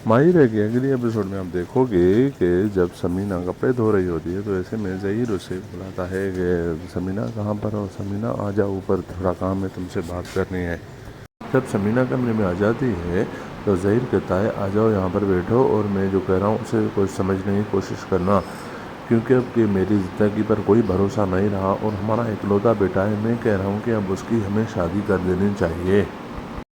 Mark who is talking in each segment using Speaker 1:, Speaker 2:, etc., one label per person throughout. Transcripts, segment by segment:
Speaker 1: ماہرہ کی اگلی ایپیسوڈ میں آپ دیکھو گے کہ جب سمینہ کپڑے دھو رہی ہوتی ہے تو ایسے میں ظہیر اسے بلاتا ہے کہ سمینہ کہاں پر ہو، سمینہ آ جاؤ اوپر، تھوڑا کام ہے، تم سے بات کرنی ہے۔ جب سمینہ کمرے میں آ جاتی ہے تو ظہیر کہتا ہے آ جاؤ یہاں پر بیٹھو اور میں جو کہہ رہا ہوں اسے کچھ سمجھنے کی کوشش کرنا، کیونکہ اب کہ میری زندگی پر کوئی بھروسہ نہیں رہا اور ہمارا اکلوتا بیٹا ہے، میں کہہ رہا ہوں کہ اب اس کی ہمیں شادی کر دینی چاہیے۔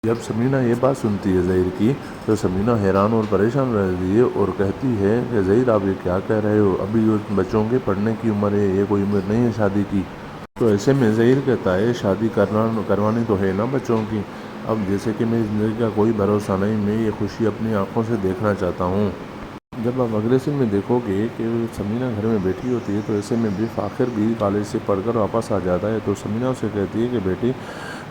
Speaker 1: جب سمینہ یہ بات سنتی ہے ظہیر کی تو سمینہ حیران اور پریشان رہتی ہے اور کہتی ہے کہ ظہیر آپ یہ کیا کہہ رہے ہو، ابھی بچوں کے پڑھنے کی عمر ہے، یہ کوئی عمر نہیں ہے شادی کی۔ تو ایسے میں ظہیر کہتا ہے شادی کروانی تو ہے نا بچوں کی، اب جیسے کہ میری زندگی کا کوئی بھروسہ نہیں، میں یہ خوشی اپنی آنکھوں سے دیکھنا چاہتا ہوں۔ جب آپ اگلے سین میں دیکھو گے کہ سمینہ گھر میں بیٹھی ہوتی ہے تو ایسے میں بھی فاخر بھی کالج سے پڑھ کر واپس آ جاتا ہے، تو سمینہ اسے کہتی ہے کہ بیٹی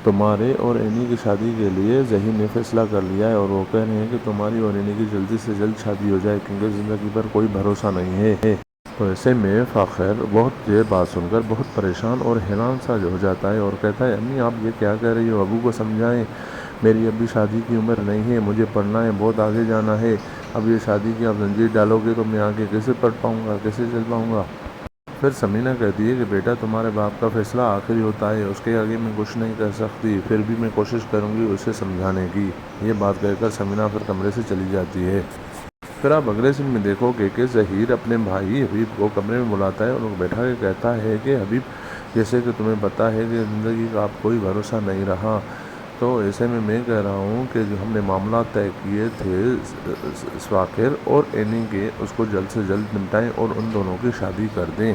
Speaker 1: تمہارے اور اینی کی شادی کے لیے ظہیر نے فیصلہ کر لیا ہے اور وہ کہہ رہے ہیں کہ تمہاری اور اینی کی جلدی سے جلد شادی ہو جائے کیونکہ زندگی پر کوئی بھروسہ نہیں ہے۔ تو ایسے میں فاخر بہت یہ بات سن کر بہت پریشان اور حیران سا ہو جاتا ہے اور کہتا ہے امی آپ یہ کیا کہہ رہی ہو، ابو کو سمجھائیں، میری ابھی شادی کی عمر نہیں ہے، مجھے پڑھنا ہے، بہت آگے جانا ہے، اب یہ شادی کی آپ زنجیر ڈالو گے تو میں آگے کیسے پڑھ پاؤں گا، کیسے چل پاؤں گا۔ پھر سمینہ کہتی ہے کہ بیٹا تمہارے باپ کا فیصلہ آخری ہوتا ہے، اس کے آگے میں کچھ نہیں کر سکتی، پھر بھی میں کوشش کروں گی اسے سمجھانے کی۔ یہ بات کہہ کر سمینہ پھر کمرے سے چلی جاتی ہے۔ پھر آپ اگلے سین میں دیکھو گے کہ ظہیر اپنے بھائی حبیب کو کمرے میں بلاتا ہے اور وہ بیٹھا کے کہتا ہے کہ حبیب جیسے کہ تمہیں پتہ ہے کہ زندگی کا اب کوئی بھروسہ نہیں رہا، تو ایسے میں کہہ رہا ہوں کہ جو ہم نے معاملات طے کیے تھے فاخر اور اینی کے اس کو جلد سے جلد نمٹائیں اور ان دونوں کی شادی کر دیں۔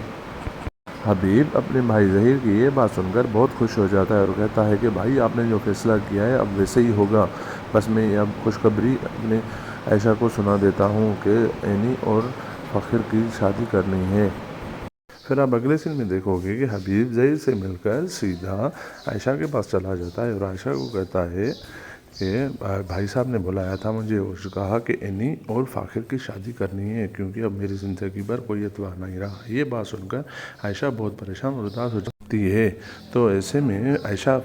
Speaker 1: حبیب اپنے بھائی ظہیر کی یہ بات سن کر بہت خوش ہو جاتا ہے اور کہتا ہے کہ بھائی آپ نے جو فیصلہ کیا ہے اب ویسے ہی ہوگا، بس میں اب خوشخبری اپنے عائشہ کو سنا دیتا ہوں کہ اینی اور فاخر کی شادی کرنی ہے۔ پھر آپ اگلے سین میں دیکھو گے کہ حبیب ظہیر سے مل کر سیدھا عائشہ کے پاس چلا جاتا ہے اور عائشہ کو کہتا ہے کہ بھائی صاحب نے بلایا تھا مجھے اور کہا کہ اینی اور فاخر کی شادی کرنی ہے کیونکہ اب میری زندگی پر کوئی اعتبار نہیں رہا۔ یہ بات سن کر عائشہ بہت پریشان اور اداس ہو جاتی ہے، تو ایسے میں عائشہ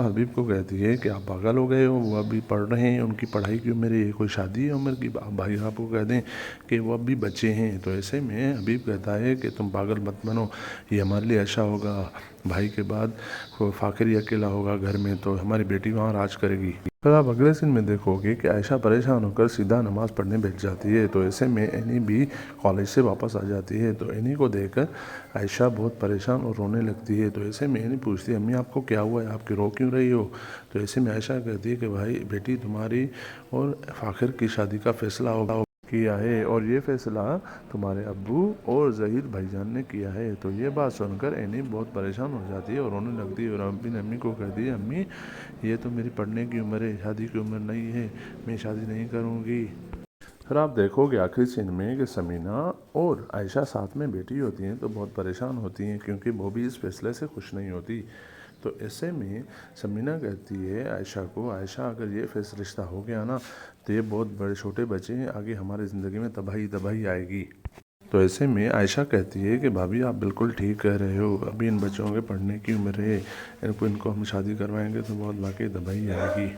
Speaker 1: حبیب کو کہتی ہے کہ آپ پاگل ہو گئے ہو، وہ ابھی پڑھ رہے ہیں، ان کی پڑھائی کی عمر ہے، کوئی شادی ہے عمر کی، بھائی آپ کو کہہ دیں کہ وہ اب بھی بچے ہیں۔ تو ایسے میں حبیب کہتا ہے کہ تم پاگل مت بنو، یہ ہمارے لیے اچھا ہوگا، بھائی کے بعد فاخر ہی اکیلا ہوگا گھر میں تو ہماری بیٹی وہاں راج کرے گی۔ پھر آپ اگلے سین میں دیکھو گے کہ عائشہ پریشان ہو کر سیدھا نماز پڑھنے بیٹھ جاتی ہے، تو ایسے میں اینی بھی کالج سے واپس آ جاتی ہے، تو اینی کو دیکھ کر عائشہ بہت پریشان اور رونے لگتی ہے۔ تو ایسے میں اینی پوچھتی ہے امی آپ کو کیا ہوا ہے، آپ کی رو کیوں رہی ہو؟ تو ایسے میں عائشہ کہتی ہے کہ بھائی بیٹی تمہاری اور فاخر کی شادی کا فیصلہ کیا ہے اور یہ فیصلہ تمہارے ابو اور ظہیر بھائی جان نے کیا ہے۔ تو یہ بات سن کر اینی بہت پریشان ہو جاتی ہے اور رونے لگتی ہے اور اپنی امی کو کہتی ہے امی یہ تو میری پڑھنے کی عمر ہے، شادی کی عمر نہیں ہے، میں شادی نہیں کروں گی۔ پھر آپ دیکھو گے آخری سین میں کہ سمینہ اور عائشہ ساتھ میں بیٹھی ہوتی ہیں تو بہت پریشان ہوتی ہیں کیونکہ وہ بھی اس فیصلے سے خوش نہیں ہوتی۔ تو ایسے میں سمینہ کہتی ہے عائشہ کو عائشہ اگر یہ رشتہ ہو گیا نا تو یہ بہت بڑے چھوٹے بچے ہیں، آگے ہماری زندگی میں تباہی آئے گی۔ تو ایسے میں عائشہ کہتی ہے کہ بھابھی آپ بالکل ٹھیک کہہ رہے ہو، ابھی ان بچوں کے پڑھنے کی عمر ہے، ان کو ہم شادی کروائیں گے تو بہت واقعی تباہی آئے گی۔